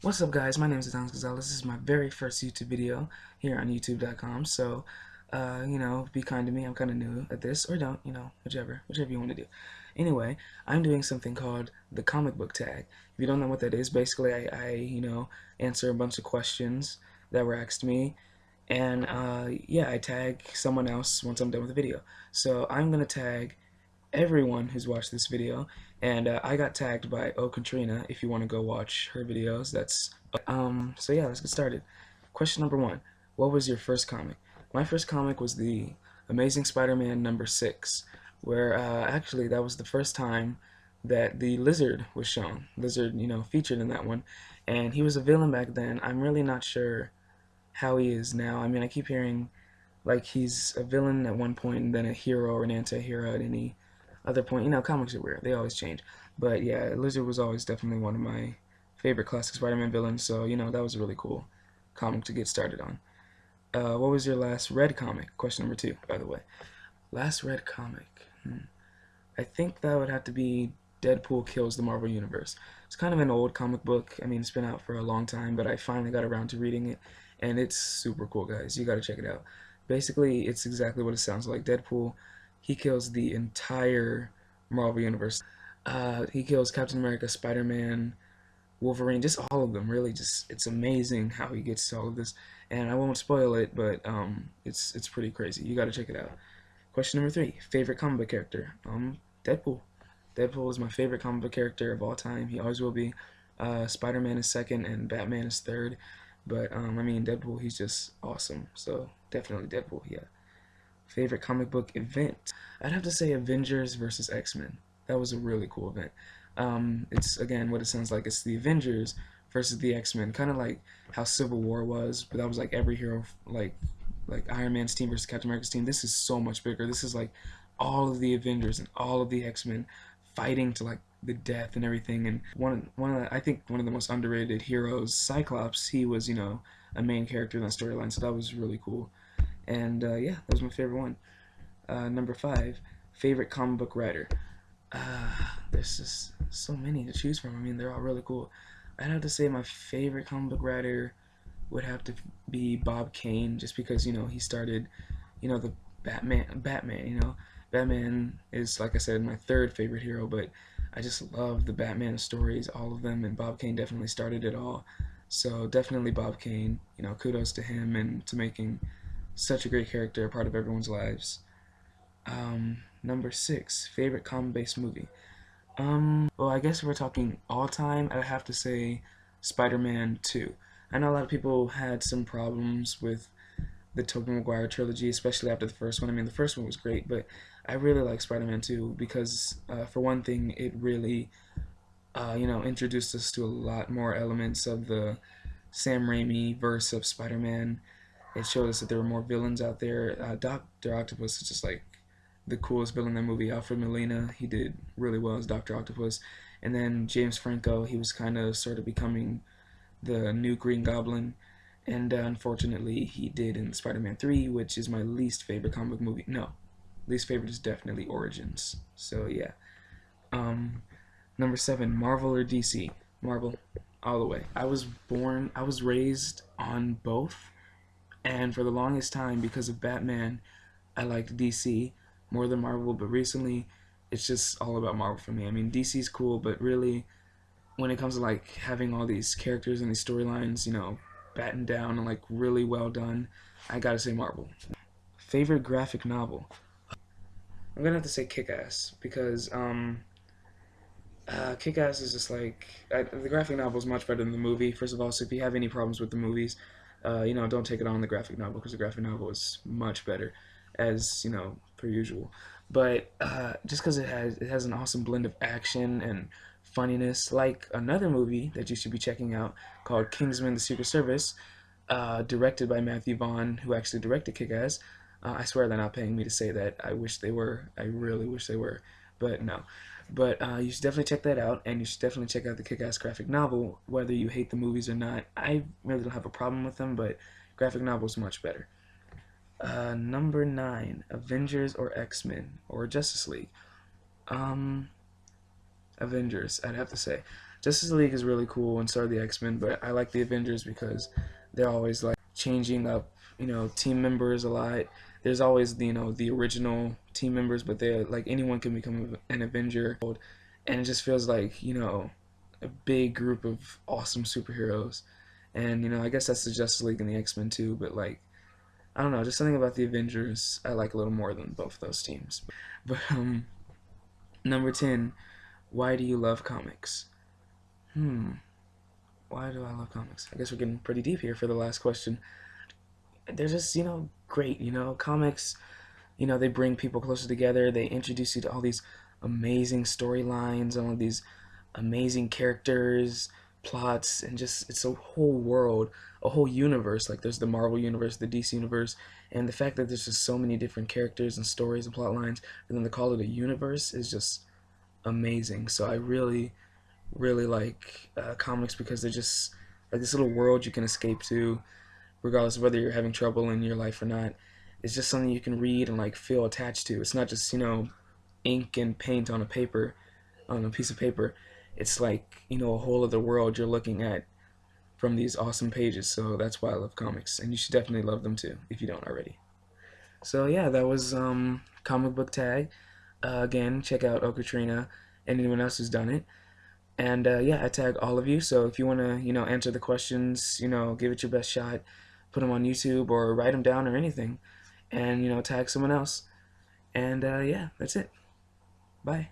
What's up, guys? My name is Adonis Gonzalez. This is my very first YouTube video here on YouTube.com. So, be kind to me. I'm kind of new at this, or don't, whichever you want to do. Anyway, I'm doing something called the comic book tag. If you don't know what that is, basically I answer a bunch of questions that were asked me, and yeah, I tag someone else once I'm done with the video. So I'm gonna tag everyone who's watched this video, and I got tagged by Katrina. If you want to go watch her videos, that's so yeah, let's get started. Question number one: what was your first comic? My first comic was the Amazing Spider-Man #6, where actually that was the first time that the Lizard was shown. Lizard, featured in that one, and he was a villain back then. I'm really not sure how he is now. I mean, I keep hearing like he's a villain at one point and then a hero or an anti-hero at any other point. Comics are weird. They always change. But yeah, Lizard was always definitely one of my favorite classic Spider-Man villains, so, that was a really cool comic to get started on. What was your last read comic? Question number two, by the way. Last read comic. I think that would have to be Deadpool Kills the Marvel Universe. It's kind of an old comic book. I mean, it's been out for a long time, but I finally got around to reading it, and it's super cool, guys. You gotta check it out. Basically, it's exactly what it sounds like. Deadpool, he kills the entire Marvel Universe. He kills Captain America, Spider-Man, Wolverine, just all of them. Really, just it's amazing how he gets to all of this. And I won't spoil it, but it's pretty crazy. You gotta check it out. Question number three: favorite comic book character? Deadpool. Deadpool is my favorite comic book character of all time. He always will be. Spider-Man is second, and Batman is third. But I mean, Deadpool, he's just awesome. So definitely Deadpool. Yeah. Favorite comic book event? I'd have to say Avengers versus X-Men. That was a really cool event. It's again what it sounds like. It's the Avengers versus the X-Men, kind of like how Civil War was, but that was like every hero, like Iron Man's team versus Captain America's team. This is so much bigger. This is like all of the Avengers and all of the X-Men fighting to like the death and everything. And I think one of the most underrated heroes, Cyclops. He was a main character in that storyline, so that was really cool. And yeah, that was my favorite one. Number five, favorite comic book writer. There's just so many to choose from. I mean, they're all really cool. I'd have to say my favorite comic book writer would have to be Bob Kane, just because he started, the Batman. Batman is, like I said, my third favorite hero, but I just love the Batman stories, all of them, and Bob Kane definitely started it all. So definitely Bob Kane. Kudos to him and to making such a great character, a part of everyone's lives. Number six, favorite comic-based movie. Well, I guess if we're talking all time, I'd have to say Spider-Man 2. I know a lot of people had some problems with the Tobey Maguire trilogy, especially after the first one. I mean, the first one was great, but I really like Spider-Man 2 because, for one thing, it really, introduced us to a lot more elements of the Sam Raimi verse of Spider-Man. It showed us that there were more villains out there. Doctor Octopus is just like the coolest villain in that movie. Alfred Molina, he did really well as Doctor Octopus. And then James Franco, he was kind of sort of becoming the new Green Goblin. And unfortunately, he did in Spider-Man 3, which is my least favorite comic book movie. No, least favorite is definitely Origins. So yeah. Number seven, Marvel or DC? Marvel, all the way. I was raised on both, and for the longest time, because of Batman, I liked DC more than Marvel, but recently it's just all about Marvel for me. I mean, DC's cool, but really, when it comes to like having all these characters and these storylines, battened down and like really well done, I gotta say Marvel. Favorite graphic novel? I'm gonna have to say Kick-Ass because Kick-Ass is just like the graphic novel is much better than the movie. First of all, so if you have any problems with the movies, don't take it on the graphic novel because the graphic novel is much better, as per usual. But just because it has an awesome blend of action and funniness, like another movie that you should be checking out called Kingsman: The Secret Service, directed by Matthew Vaughn, who actually directed Kick-Ass. I swear they're not paying me to say that. I wish they were. I really wish they were, but no. But you should definitely check that out, and you should definitely check out the Kick-Ass graphic novel, whether you hate the movies or not. I really don't have a problem with them, but graphic novel is much better. Number nine, Avengers or X-Men or Justice League. Um, Avengers, I'd have to say. Justice League is really cool, and so are the X-Men, but I like the Avengers because they're always like changing up, team members a lot. There's always the original team members, but they're like anyone can become an Avenger, and it just feels like a big group of awesome superheroes. And I guess that's the Justice League and the X-Men too, but like I don't know, just something about the Avengers I like a little more than both of those teams. But number 10, why do you love comics? Hmm. Why do I love comics? I guess we're getting pretty deep here for the last question. They're just, great. Comics, they bring people closer together. They introduce you to all these amazing storylines, all of these amazing characters, plots, and just it's a whole world, a whole universe. Like there's the Marvel universe, the DC universe, and the fact that there's just so many different characters and stories and plot lines, and then to call it a universe is just amazing. So I really, really like comics because they're just like this little world you can escape to, regardless of whether you're having trouble in your life or not. It's just something you can read and like feel attached to. It's not just ink and paint on a piece of paper. It's like a whole other world you're looking at from these awesome pages. So that's why I love comics, and you should definitely love them too if you don't already. So yeah, that was comic book tag. Again, check out Okatrina and anyone else who's done it. And yeah, I tag all of you. So if you want to, answer the questions, give it your best shot, put them on YouTube or write them down or anything, and tag someone else. And yeah, that's it. Bye.